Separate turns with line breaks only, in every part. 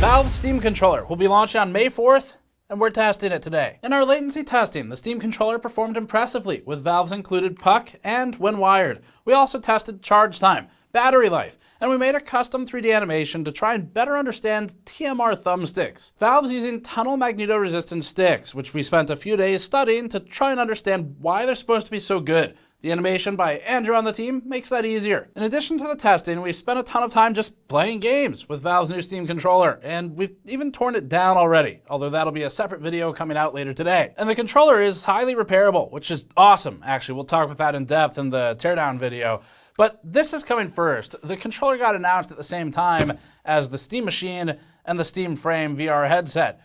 Valve's Steam controller will be launching on May 4th, and we're testing it today. In our latency testing, the Steam controller performed impressively with Valve's included puck and when wired. We also tested charge time, battery life, and we made a custom 3D animation to try and better understand TMR thumbsticks. Valve's using tunnel magnetoresistance sticks, which we spent a few days studying to try and understand why they're supposed to be so good. The animation by Andrew on the team makes that easier. In addition to the testing, we spent a ton of time just playing games with Valve's new Steam controller, and we've even torn it down already, although that'll be a separate video coming out later today. And the controller is highly repairable, which is awesome, actually. We'll talk about that in depth in the teardown video. But this is coming first. The controller got announced at the same time as the Steam Machine and the Steam Frame VR headset.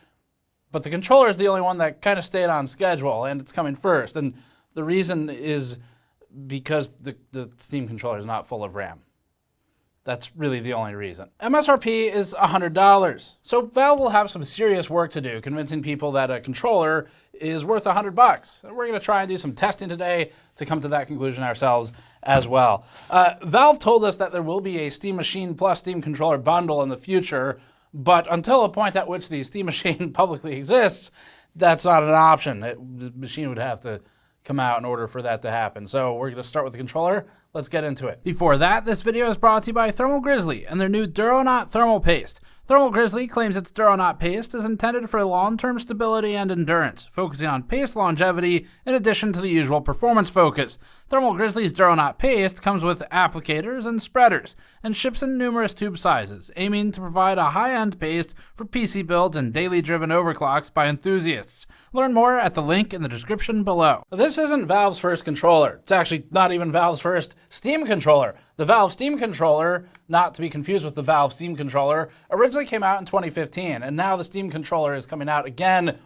But the controller is the only one that kind of stayed on schedule, and it's coming first. And the reason is because the Steam controller is not full of RAM. That's really the only reason. MSRP is $100. So Valve will have some serious work to do convincing people that a controller is worth $100. And we're gonna try and do some testing today to come to that conclusion ourselves as well. Valve told us that there will be a Steam Machine plus Steam controller bundle in the future, but until a point at which the Steam Machine publicly exists, that's not an option. The machine would have to come out in order for that to happen. So we're going to start with the controller. Let's get into it. Before that, this video is brought to you by Thermal Grizzly and their new Duronaut thermal paste. Thermal Grizzly claims its Duronaut paste is intended for long-term stability and endurance, focusing on paste longevity in addition to the usual performance focus. Thermal Grizzly's Duronaut paste comes with applicators and spreaders, and ships in numerous tube sizes, aiming to provide a high-end paste for PC builds and daily driven overclocks by enthusiasts. Learn more at the link in the description below. This isn't Valve's first controller. It's actually not even Valve's first Steam controller. The Valve Steam controller, not to be confused with the Valve Steam controller, originally came out in 2015, and now the Steam controller is coming out again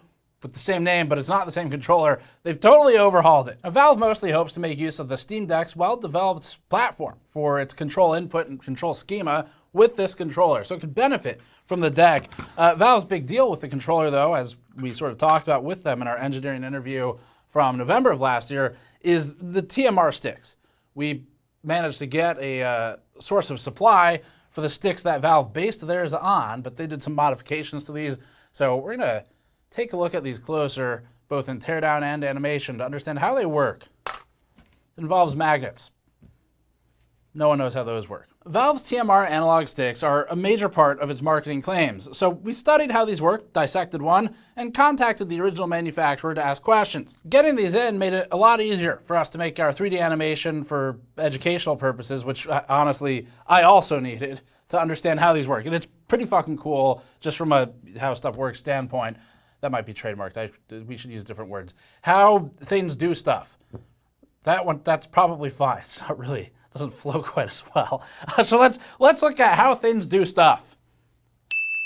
with the same name, but it's not the same controller. They've totally overhauled it. Now, Valve mostly hopes to make use of the Steam Deck's well-developed platform for its control input and control schema with this controller, so it could benefit from the deck. Valve's big deal with the controller, though, as we sort of talked about with them in our engineering interview from November of last year, is the TMR sticks. We managed to get a source of supply for the sticks that Valve based theirs on, but they did some modifications to these. So we're gonna take a look at these closer, both in teardown and animation, to understand how they work. It involves magnets. No one knows how those work. Valve's TMR analog sticks are a major part of its marketing claims, so we studied how these work, dissected one, and contacted the original manufacturer to ask questions. Getting these in made it a lot easier for us to make our 3D animation for educational purposes, which honestly, I also needed to understand how these work. And it's pretty fucking cool, just from a how stuff works standpoint. That might be trademarked. We should use different words. How things do stuff. That one, that's probably fine. It's not really, doesn't flow quite as well. So let's look at how things do stuff.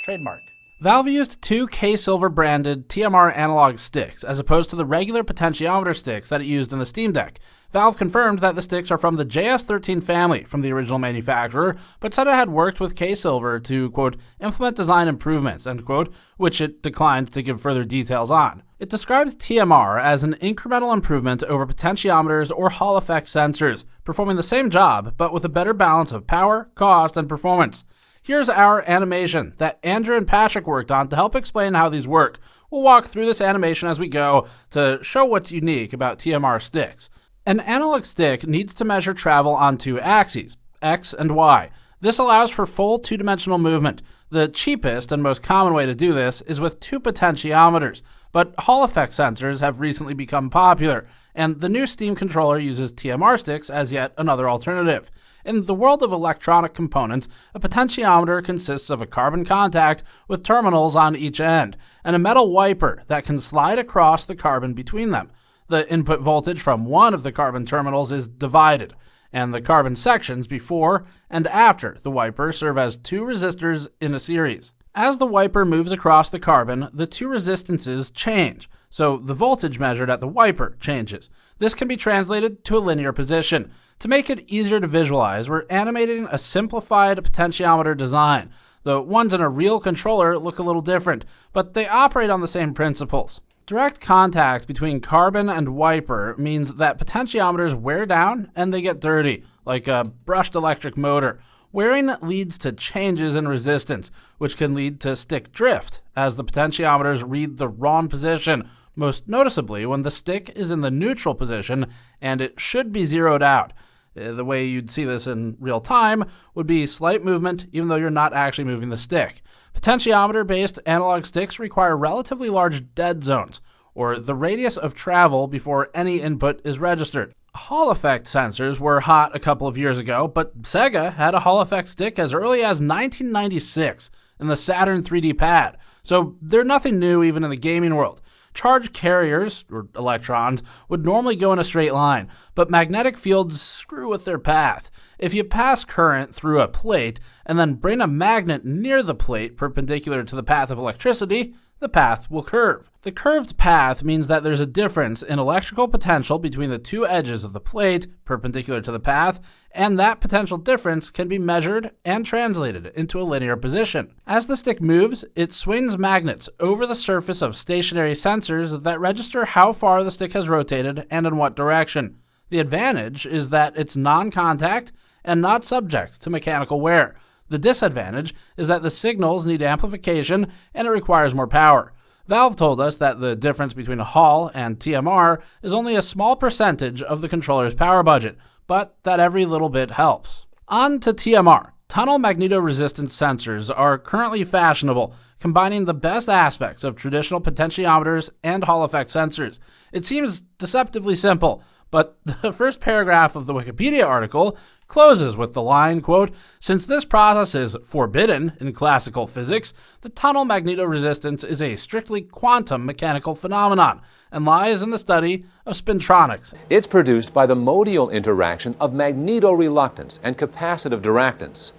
Trademark. Valve used two K-Silver branded TMR analog sticks as opposed to the regular potentiometer sticks that it used in the Steam Deck. Valve confirmed that the sticks are from the JS13 family from the original manufacturer, but said it had worked with K-Silver to, quote, implement design improvements, end quote, which it declined to give further details on. It describes TMR as an incremental improvement over potentiometers or Hall effect sensors, performing the same job, but with a better balance of power, cost, and performance. Here's our animation that Andrew and Patrick worked on to help explain how these work. We'll walk through this animation as we go to show what's unique about TMR sticks. An analog stick needs to measure travel on two axes, X and Y. This allows for full two-dimensional movement. The cheapest and most common way to do this is with two potentiometers, but Hall effect sensors have recently become popular, and the new Steam controller uses TMR sticks as yet another alternative. In the world of electronic components, a potentiometer consists of a carbon contact with terminals on each end, and a metal wiper that can slide across the carbon between them. The input voltage from one of the carbon terminals is divided, and the carbon sections before and after the wiper serve as two resistors in a series. As the wiper moves across the carbon, the two resistances change, so the voltage measured at the wiper changes. This can be translated to a linear position. To make it easier to visualize, we're animating a simplified potentiometer design. The ones in a real controller look a little different, but they operate on the same principles. Direct contact between carbon and wiper means that potentiometers wear down and they get dirty, like a brushed electric motor. Wearing leads to changes in resistance, which can lead to stick drift, as the potentiometers read the wrong position, most noticeably when the stick is in the neutral position and it should be zeroed out. The way you'd see this in real time would be slight movement even though you're not actually moving the stick. Potentiometer-based analog sticks require relatively large dead zones, or the radius of travel before any input is registered. Hall effect sensors were hot a couple of years ago, but Sega had a Hall effect stick as early as 1996 in the Saturn 3D pad, so they're nothing new even in the gaming world. Charge carriers, or electrons, would normally go in a straight line, but magnetic fields screw with their path. If you pass current through a plate and then bring a magnet near the plate perpendicular to the path of electricity, the path will curve. The curved path means that there's a difference in electrical potential between the two edges of the plate perpendicular to the path, and that potential difference can be measured and translated into a linear position. As the stick moves, it swings magnets over the surface of stationary sensors that register how far the stick has rotated and in what direction. The advantage is that it's non-contact and not subject to mechanical wear. The disadvantage is that the signals need amplification and it requires more power. Valve told us that the difference between a Hall and TMR is only a small percentage of the controller's power budget, but that every little bit helps. On to TMR. Tunnel magnetoresistance sensors are currently fashionable, combining the best aspects of traditional potentiometers and Hall effect sensors. It seems deceptively simple, but the first paragraph of the Wikipedia article closes with the line, quote, "Since this process is forbidden in classical physics, the tunnel magnetoresistance is a strictly quantum mechanical phenomenon and lies in the study of spintronics."
It's produced by the modial interaction of magnetoreluctance and capacitive diractance.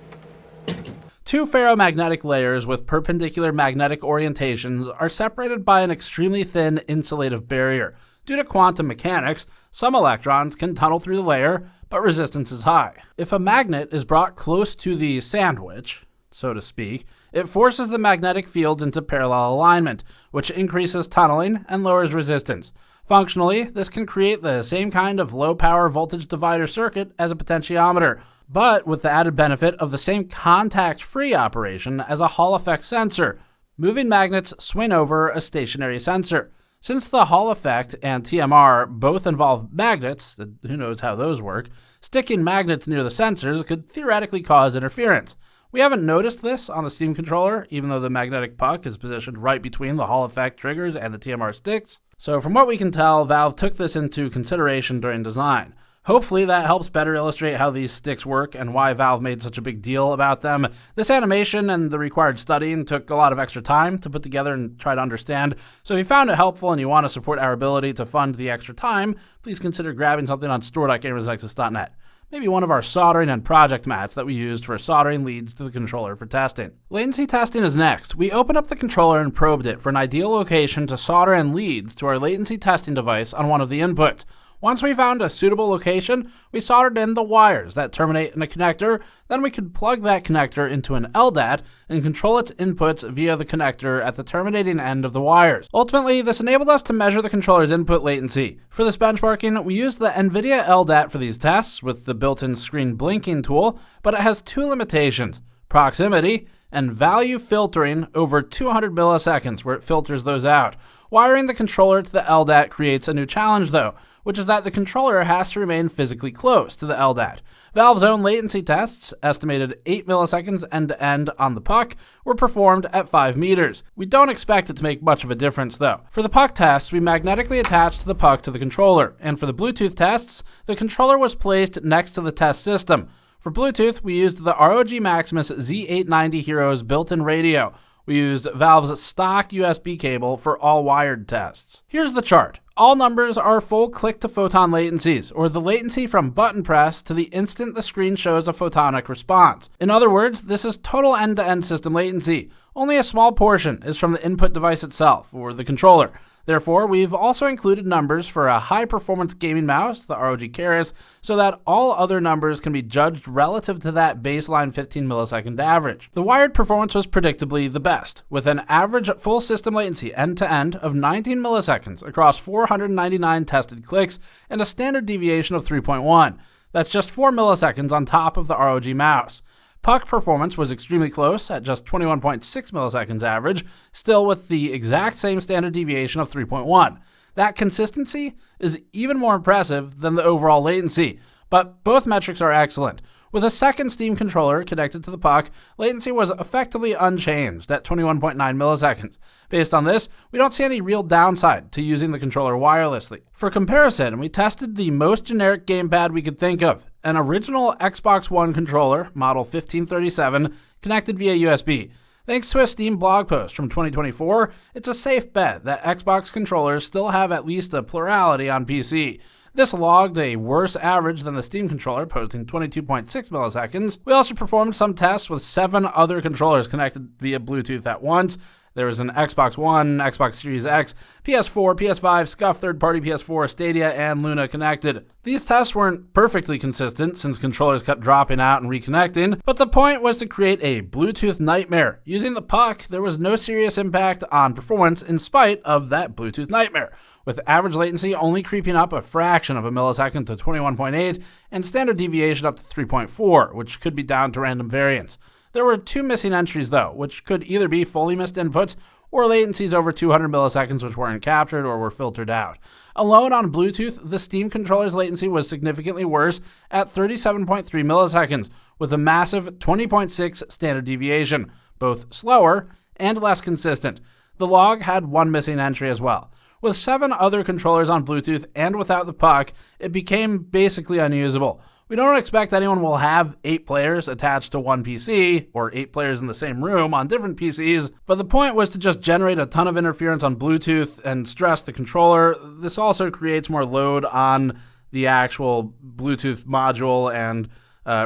Two ferromagnetic layers with perpendicular magnetic orientations are separated by an extremely thin insulative barrier. Due to quantum mechanics, some electrons can tunnel through the layer, but resistance is high. If a magnet is brought close to the sandwich, so to speak, it forces the magnetic fields into parallel alignment, which increases tunneling and lowers resistance. Functionally, this can create the same kind of low-power voltage divider circuit as a potentiometer, but with the added benefit of the same contact-free operation as a Hall effect sensor. Moving magnets swing over a stationary sensor. Since the Hall effect and TMR both involve magnets, who knows how those work, sticking magnets near the sensors could theoretically cause interference. We haven't noticed this on the Steam controller, even though the magnetic puck is positioned right between the Hall effect triggers and the TMR sticks. So from what we can tell, Valve took this into consideration during design. Hopefully that helps better illustrate how these sticks work and why Valve made such a big deal about them. This animation and the required studying took a lot of extra time to put together and try to understand, so if you found it helpful and you want to support our ability to fund the extra time, please consider grabbing something on store.gamersnexus.net. Maybe one of our soldering and project mats that we used for soldering leads to the controller for testing. Latency testing is next. We opened up the controller and probed it for an ideal location to solder in leads to our latency testing device on one of the inputs. Once we found a suitable location, we soldered in the wires that terminate in a connector, then we could plug that connector into an LDAT and control its inputs via the connector at the terminating end of the wires. Ultimately, this enabled us to measure the controller's input latency. For this benchmarking, we used the NVIDIA LDAT for these tests with the built-in screen blinking tool, but it has two limitations: proximity and value filtering over 200 milliseconds where it filters those out. Wiring the controller to the LDAT creates a new challenge though, which is that the controller has to remain physically close to the LDAT. Valve's own latency tests, estimated 8 milliseconds end-to-end on the puck, were performed at 5 meters. We don't expect it to make much of a difference though. For the puck tests, we magnetically attached the puck to the controller, and for the Bluetooth tests, the controller was placed next to the test system. For Bluetooth, we used the ROG Maximus Z890 Hero's built-in radio. We used Valve's stock USB cable for all wired tests. Here's the chart. All numbers are full click-to-photon latencies, or the latency from button press to the instant the screen shows a photonic response. In other words, this is total end-to-end system latency. Only a small portion is from the input device itself, or the controller. Therefore, we've also included numbers for a high-performance gaming mouse, the ROG Keras, so that all other numbers can be judged relative to that baseline 15 millisecond average. The wired performance was predictably the best, with an average full system latency end-to-end of 19 milliseconds across 499 tested clicks and a standard deviation of 3.1. That's just 4 milliseconds on top of the ROG mouse. Puck performance was extremely close at just 21.6 milliseconds average, still with the exact same standard deviation of 3.1. That consistency is even more impressive than the overall latency, but both metrics are excellent. With a second Steam controller connected to the puck, latency was effectively unchanged at 21.9 milliseconds. Based on this, we don't see any real downside to using the controller wirelessly. For comparison, we tested the most generic gamepad we could think of, an original Xbox One controller, model 1537, connected via USB. Thanks to a Steam blog post from 2024, it's a safe bet that Xbox controllers still have at least a plurality on PC. This logged a worse average than the Steam controller, posting 22.6 milliseconds. We also performed some tests with 7 other controllers connected via Bluetooth at once. There was an Xbox One, Xbox Series X, PS4, PS5, Scuf third-party PS4, Stadia, and Luna connected. These tests weren't perfectly consistent since controllers kept dropping out and reconnecting, but the point was to create a Bluetooth nightmare. Using the puck, there was no serious impact on performance in spite of that Bluetooth nightmare, with average latency only creeping up a fraction of a millisecond to 21.8 and standard deviation up to 3.4, which could be down to random variance. There were 2 missing entries though, which could either be fully missed inputs or latencies over 200 milliseconds which weren't captured or were filtered out. Alone on Bluetooth, the Steam controller's latency was significantly worse at 37.3 milliseconds, with a massive 20.6 standard deviation, both slower and less consistent. The log had 1 missing entry as well. With 7 other controllers on Bluetooth and without the puck, it became basically unusable. We don't expect anyone will have 8 players attached to one PC, or 8 players in the same room on different PCs, but the point was to just generate a ton of interference on Bluetooth and stress the controller. This also creates more load on the actual Bluetooth module and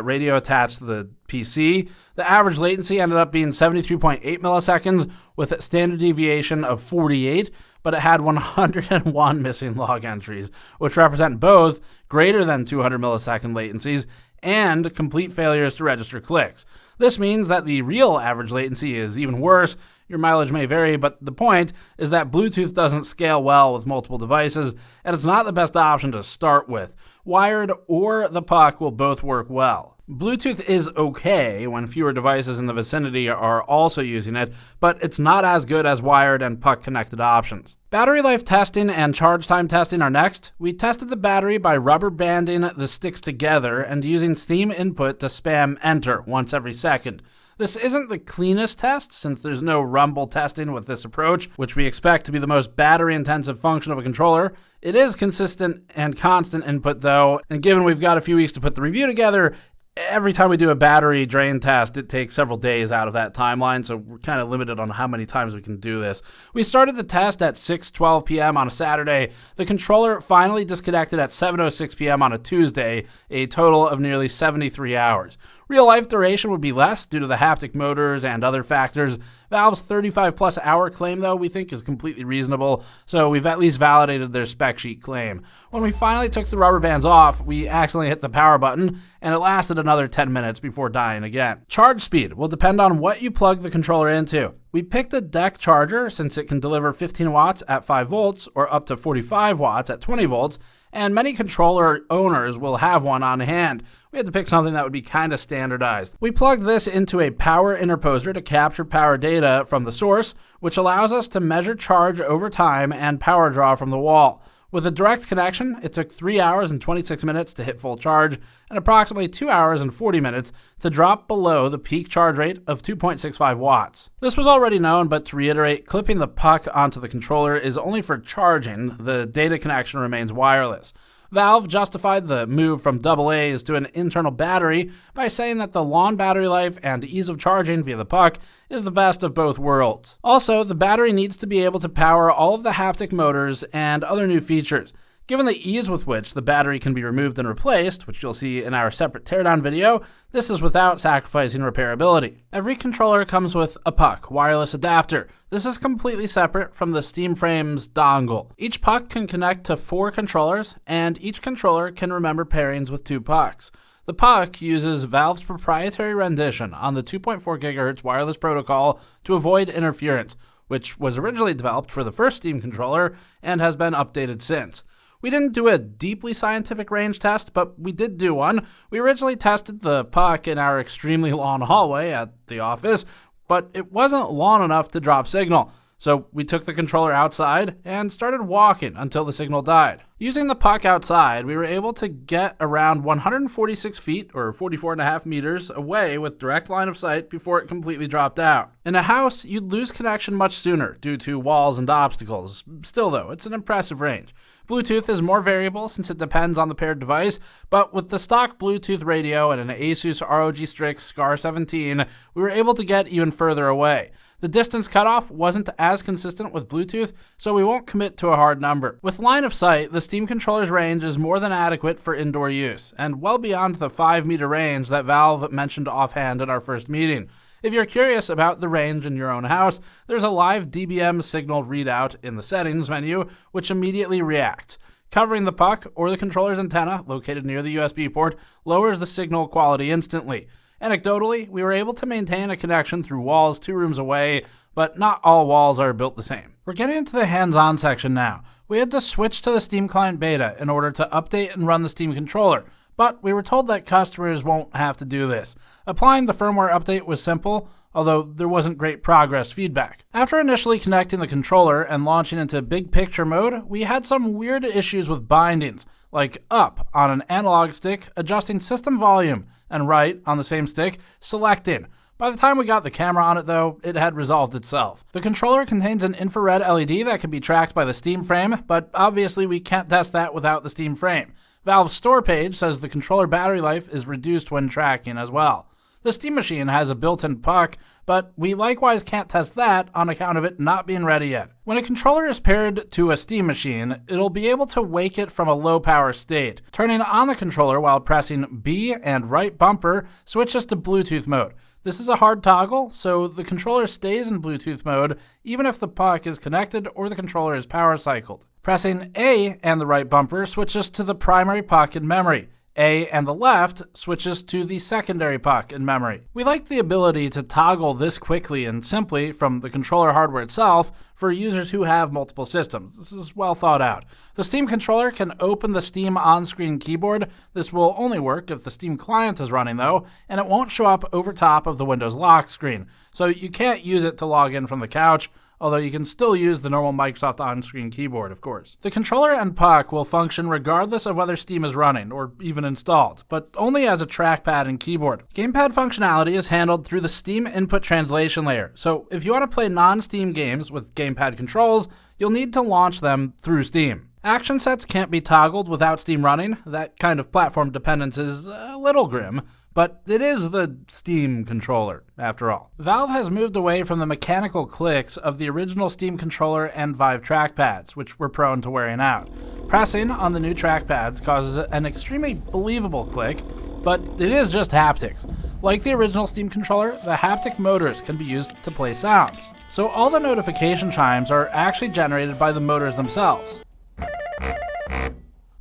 radio attached to the PC. The average latency ended up being 73.8 milliseconds with a standard deviation of 48, but it had 101 missing log entries, which represent both greater than 200 millisecond latencies and complete failures to register clicks. This means that the real average latency is even worse. Your mileage may vary, but the point is that Bluetooth doesn't scale well with multiple devices, and it's not the best option to start with. Wired or the puck will both work well. Bluetooth is okay when fewer devices in the vicinity are also using it, but it's not as good as wired and puck-connected options. Battery life testing and charge time testing are next. We tested the battery by rubber banding the sticks together and using Steam input to spam enter once every second. This isn't the cleanest test since there's no rumble testing with this approach, which we expect to be the most battery-intensive function of a controller. It is consistent and constant input though, and given we've got a few weeks to put the review together, every time we do a battery drain test, it takes several days out of that timeline, so we're kind of limited on how many times we can do this. We started the test at 6:12 p.m. on a Saturday. The controller finally disconnected at 7:06 p.m. on a Tuesday, a total of nearly 73 hours. Real life duration would be less due to the haptic motors and other factors. Valve's 35-plus hour claim, though, we think is completely reasonable, so we've at least validated their spec sheet claim. When we finally took the rubber bands off, we accidentally hit the power button, and it lasted another 10 minutes before dying again. Charge speed will depend on what you plug the controller into. We picked a deck charger since it can deliver 15 watts at 5 volts or up to 45 watts at 20 volts, and many controller owners will have one on hand. We had to pick something that would be kind of standardized. We plugged this into a power interposer to capture power data from the source, which allows us to measure charge over time and power draw from the wall. With a direct connection, it took 3 hours and 26 minutes to hit full charge and approximately 2 hours and 40 minutes to drop below the peak charge rate of 2.65 watts. This was already known, but to reiterate, clipping the puck onto the controller is only for charging. The data connection remains wireless. Valve justified the move from AA's to an internal battery by saying that the long battery life and ease of charging via the puck is the best of both worlds. Also, the battery needs to be able to power all of the haptic motors and other new features. Given the ease with which the battery can be removed and replaced, which you'll see in our separate teardown video, this is without sacrificing repairability. Every controller comes with a puck wireless adapter. This is completely separate from the Steam Frame's dongle. Each puck can connect to 4 controllers, and each controller can remember pairings with 2 pucks. The puck uses Valve's proprietary rendition on the 2.4 GHz wireless protocol to avoid interference, which was originally developed for the first Steam controller and has been updated since. We didn't do a deeply scientific range test, but we did do one. We originally tested the puck in our extremely long hallway at the office, but it wasn't long enough to drop signal. So we took the controller outside and started walking until the signal died. Using the puck outside, we were able to get around 146 feet or 44.5 meters away with direct line of sight before it completely dropped out. In a house, you'd lose connection much sooner due to walls and obstacles. Still though, it's an impressive range. Bluetooth is more variable since it depends on the paired device, but with the stock Bluetooth radio and an Asus ROG Strix SCAR 17, we were able to get even further away. The distance cutoff wasn't as consistent with Bluetooth, so we won't commit to a hard number. With line of sight, the Steam controller's range is more than adequate for indoor use, and well beyond the 5-meter range that Valve mentioned offhand in our first meeting. If you're curious about the range in your own house, there's a live DBM signal readout in the settings menu, which immediately reacts. Covering the puck or the controller's antenna, located near the USB port, lowers the signal quality instantly. Anecdotally, we were able to maintain a connection through walls 2 rooms away, but not all walls are built the same. We're getting into the hands-on section now. We had to switch to the Steam Client Beta in order to update and run the Steam controller, but we were told that customers won't have to do this. Applying the firmware update was simple, although there wasn't great progress feedback. After initially connecting the controller and launching into big picture mode, we had some weird issues with bindings, like up on an analog stick, adjusting system volume, and right on the same stick, selecting. By the time we got the camera on it though, it had resolved itself. The controller contains an infrared LED that can be tracked by the Steam frame, but obviously we can't test that without the Steam frame. Valve's store page says the controller battery life is reduced when tracking as well. The Steam machine has a built-in puck, but we likewise can't test that on account of it not being ready yet. When a controller is paired to a Steam machine, it'll be able to wake it from a low power state. Turning on the controller while pressing B and right bumper switches to Bluetooth mode. This is a hard toggle, so the controller stays in Bluetooth mode even if the puck is connected or the controller is power cycled. Pressing A and the right bumper switches to the primary puck in memory. A and the left switches to the secondary puck in memory. We like the ability to toggle this quickly and simply from the controller hardware itself for users who have multiple systems. This is well thought out. The Steam controller can open the Steam on-screen keyboard. This will only work if the Steam client is running though, and it won't show up over top of the Windows lock screen. So you can't use it to log in from the couch, although you can still use the normal Microsoft on-screen keyboard, of course. The controller and puck will function regardless of whether Steam is running or even installed, but only as a trackpad and keyboard. Gamepad functionality is handled through the Steam input translation layer, so if you want to play non-Steam games with gamepad controls, you'll need to launch them through Steam. Action sets can't be toggled without Steam running. That kind of platform dependence is a little grim, but it is the Steam controller, after all. Valve has moved away from the mechanical clicks of the original Steam controller and Vive trackpads, which were prone to wearing out. Pressing on the new trackpads causes an extremely believable click, but it is just haptics. Like the original Steam controller, the haptic motors can be used to play sounds. So all the notification chimes are actually generated by the motors themselves.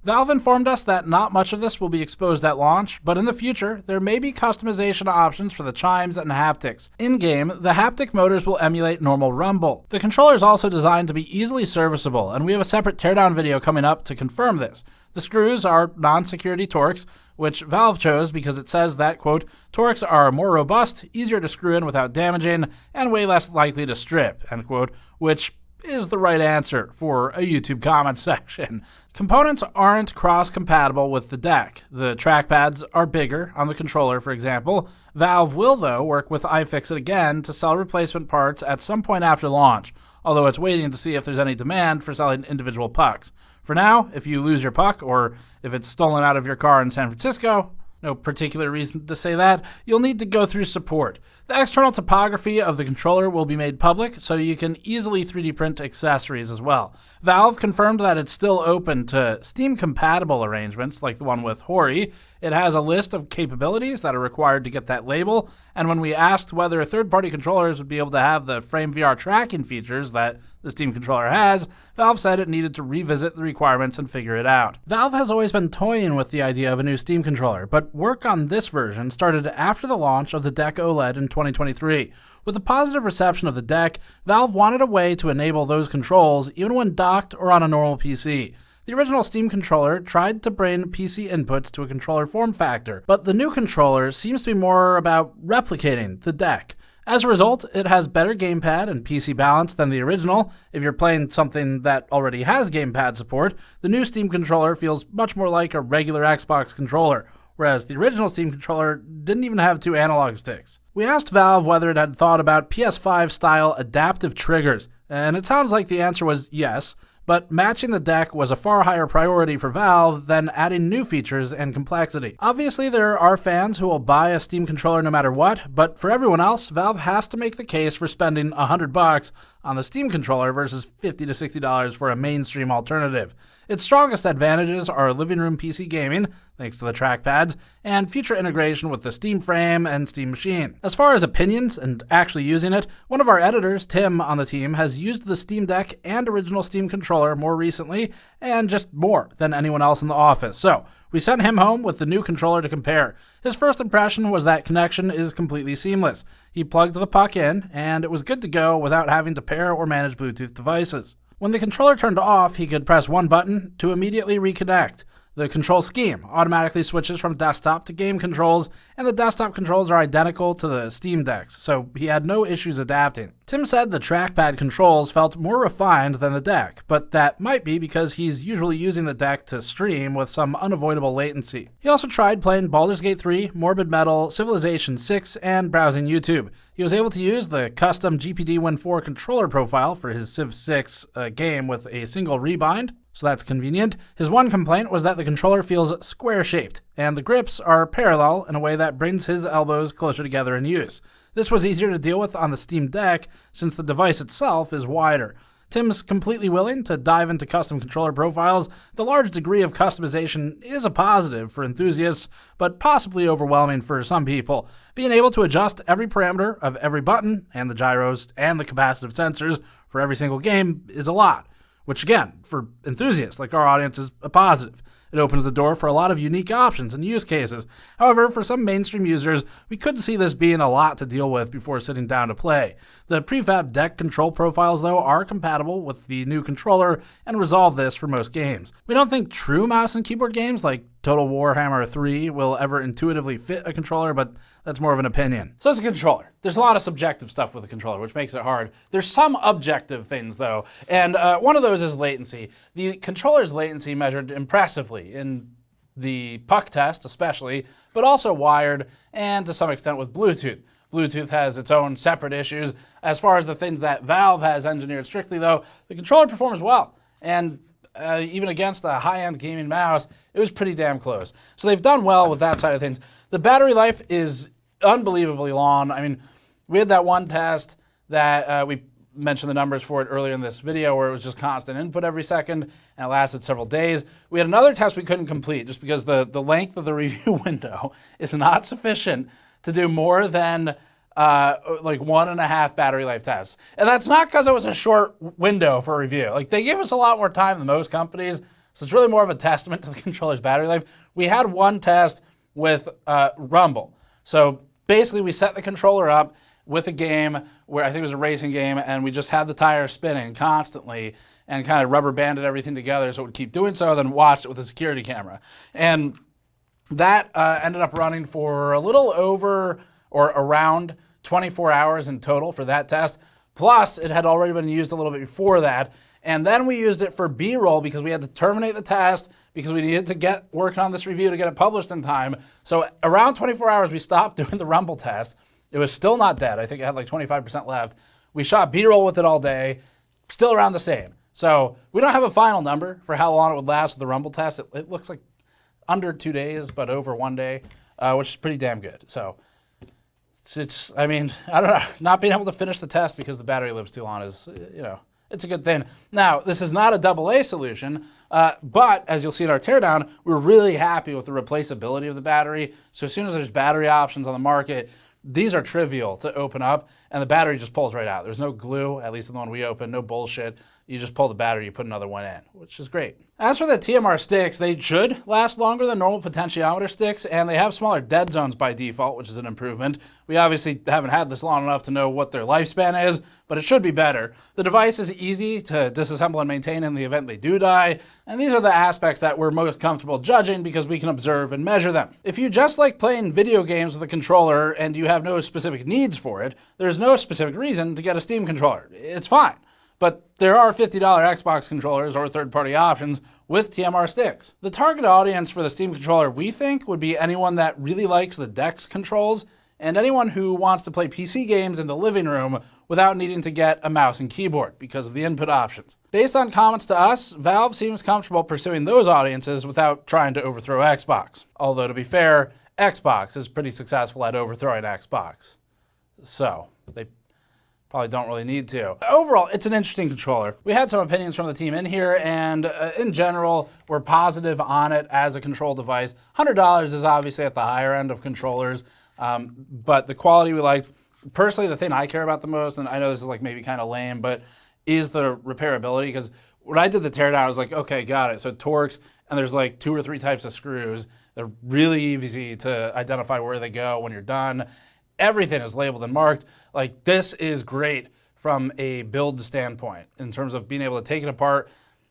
Valve informed us that not much of this will be exposed at launch, but in the future, there may be customization options for the chimes and haptics. In-game, the haptic motors will emulate normal rumble. The controller is also designed to be easily serviceable, and we have a separate teardown video coming up to confirm this. The screws are non-security Torx, which Valve chose because it says that, quote, Torx are more robust, easier to screw in without damaging, and way less likely to strip, end quote, which is the right answer for a YouTube comment section. Components aren't cross-compatible with the deck. The trackpads are bigger on the controller, for example. Valve will, though, work with iFixit again to sell replacement parts at some point after launch, although it's waiting to see if there's any demand for selling individual pucks. For now, if you lose your puck, or if it's stolen out of your car in San Francisco, no particular reason to say that, you'll need to go through support. The external topography of the controller will be made public, so you can easily 3D print accessories as well. Valve confirmed that it's still open to Steam-compatible arrangements, like the one with Hori. It has a list of capabilities that are required to get that label, and when we asked whether third-party controllers would be able to have the Frame VR tracking features that the Steam controller has, Valve said it needed to revisit the requirements and figure it out. Valve has always been toying with the idea of a new Steam controller, but work on this version started after the launch of the Deck OLED in 2023. With the positive reception of the Deck, Valve wanted a way to enable those controls even when docked or on a normal PC. The original Steam controller tried to bring PC inputs to a controller form factor, but the new controller seems to be more about replicating the deck. As a result, it has better gamepad and PC balance than the original. If you're playing something that already has gamepad support, the new Steam controller feels much more like a regular Xbox controller, whereas the original Steam controller didn't even have 2 analog sticks. We asked Valve whether it had thought about PS5-style adaptive triggers, and it sounds like the answer was yes, but matching the deck was a far higher priority for Valve than adding new features and complexity. Obviously, there are fans who will buy a Steam controller no matter what, but for everyone else, Valve has to make the case for spending $100 on the Steam controller versus $50 to $60 for a mainstream alternative. Its strongest advantages are living room PC gaming, thanks to the trackpads, and future integration with the Steam Frame and Steam Machine. As far as opinions and actually using it, one of our editors, Tim, on the team, has used the Steam Deck and original Steam controller more recently, and just more than anyone else in the office. So, we sent him home with the new controller to compare. His first impression was that connection is completely seamless. He plugged the puck in, and it was good to go without having to pair or manage Bluetooth devices. When the controller turned off, he could press one button to immediately reconnect. The control scheme automatically switches from desktop to game controls, and the desktop controls are identical to the Steam Decks, so he had no issues adapting. Tim said the trackpad controls felt more refined than the deck, but that might be because he's usually using the deck to stream with some unavoidable latency. He also tried playing Baldur's Gate 3, Morbid Metal, Civilization 6, and browsing YouTube. He was able to use the custom GPD Win 4 controller profile for his Civ 6 game with a single rebind, so that's convenient. His one complaint was that the controller feels square-shaped, and the grips are parallel in a way that brings his elbows closer together in use. This was easier to deal with on the Steam Deck since the device itself is wider. Tim's completely willing to dive into custom controller profiles. The large degree of customization is a positive for enthusiasts, but possibly overwhelming for some people. Being able to adjust every parameter of every button, and the gyros, and the capacitive sensors for every single game is a lot, which again, for enthusiasts like our audience, is a positive. It opens the door for a lot of unique options and use cases. However, for some mainstream users, we could see this being a lot to deal with before sitting down to play. The prefab deck control profiles, though, are compatible with the new controller and resolve this for most games. We don't think true mouse and keyboard games like Total Warhammer 3 will ever intuitively fit a controller, but that's more of an opinion. So it's a controller. There's a lot of subjective stuff with the controller, which makes it hard. There's some objective things, though, and one of those is latency. The controller's latency measured impressively in the puck test especially, but also wired and to some extent with Bluetooth. Bluetooth has its own separate issues. As far as the things that Valve has engineered strictly, though, the controller performs well, and even against a high-end gaming mouse, it was pretty damn close. So they've done well with that side of things. The battery life is unbelievably long. I mean, we had that one test that we mentioned the numbers for it earlier in this video where it was just constant input every second, and it lasted several days. We had another test we couldn't complete just because the length of the review window is not sufficient to do more than like 1.5 battery life tests. And that's not because it was a short window for review. Like, they give us a lot more time than most companies, so it's really more of a testament to the controller's battery life. We had one test with Rumble. So basically we set the controller up with a game where I think it was a racing game, and we just had the tires spinning constantly and kind of rubber banded everything together so it would keep doing so, then watched it with a security camera. And that ended up running for a little over or around 24 hours in total for that test. Plus, it had already been used a little bit before that. And then we used it for B-roll because we had to terminate the test because we needed to get working on this review to get it published in time. So around 24 hours, we stopped doing the Rumble test. It was still not dead. I think it had like 25% left. We shot B-roll with it all day, still around the same. So we don't have a final number for how long it would last with the Rumble test. It looks like under 2 days, but over 1 day, which is pretty damn good. So it's, I mean, I don't know, not being able to finish the test because the battery lives too long is, you know, it's a good thing. Now, this is not a AA solution, but as you'll see in our teardown, we're really happy with the replaceability of the battery. So as soon as there's battery options on the market, these are trivial to open up, and the battery just pulls right out. There's no glue, at least in the one we opened, no bullshit. You just pull the battery, you put another one in, which is great. As for the TMR sticks, they should last longer than normal potentiometer sticks, and they have smaller dead zones by default, which is an improvement. We obviously haven't had this long enough to know what their lifespan is, but it should be better. The device is easy to disassemble and maintain in the event they do die, and these are the aspects that we're most comfortable judging because we can observe and measure them. If you just like playing video games with a controller and you have no specific needs for it, there's no specific reason to get a Steam controller. It's fine. But there are $50 Xbox controllers or third-party options with TMR sticks. The target audience for the Steam controller, we think, would be anyone that really likes the DeX controls and anyone who wants to play PC games in the living room without needing to get a mouse and keyboard because of the input options. Based on comments to us, Valve seems comfortable pursuing those audiences without trying to overthrow Xbox. Although, to be fair, Xbox is pretty successful at overthrowing Xbox. So, they probably don't really need to. Overall, it's an interesting controller. We had some opinions from the team in here, and in general, we're positive on it as a control device. $100 is obviously at the higher end of controllers, but the quality we liked. Personally, the thing I care about the most, and I know this is like maybe kind of lame, but is the repairability, because when I did the teardown, I was like, okay, got it. So it torques, and there's like 2 or 3 types of screws. They're really easy to identify where they go when you're done. Everything is labeled and marked. Like, this is great from a build standpoint in terms of being able to take it apart.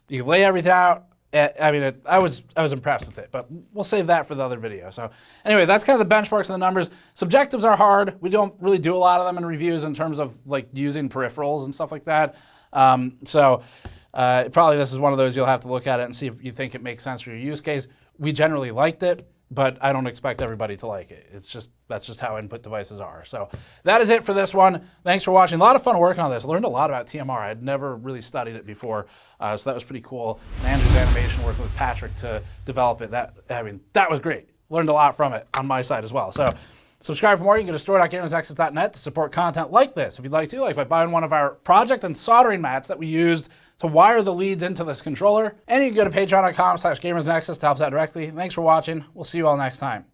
You can lay everything out. I mean, I was impressed with it, but we'll save that for the other video. So anyway, that's kind of the benchmarks and the numbers. Subjectives are hard. We don't really do a lot of them in reviews in terms of like using peripherals and stuff like that. Probably this is one of those you'll have to look at it and see if you think it makes sense for your use case. We generally liked it, but I don't expect everybody to like it. That's just how input devices are. So that is it for this one. Thanks for watching. A lot of fun working on this. I learned a lot about TMR. I'd never really studied it before, so that was pretty cool. And Andrew's animation, working with Patrick to develop it, that was great. Learned a lot from it on my side as well. So subscribe for more. You can go to store.gamersnexus.net to support content like this if you'd like to, like by buying one of our project and soldering mats that we used to wire the leads into this controller. And you can go to patreon.com/gamersnexus to help us out directly. Thanks for watching. We'll see you all next time.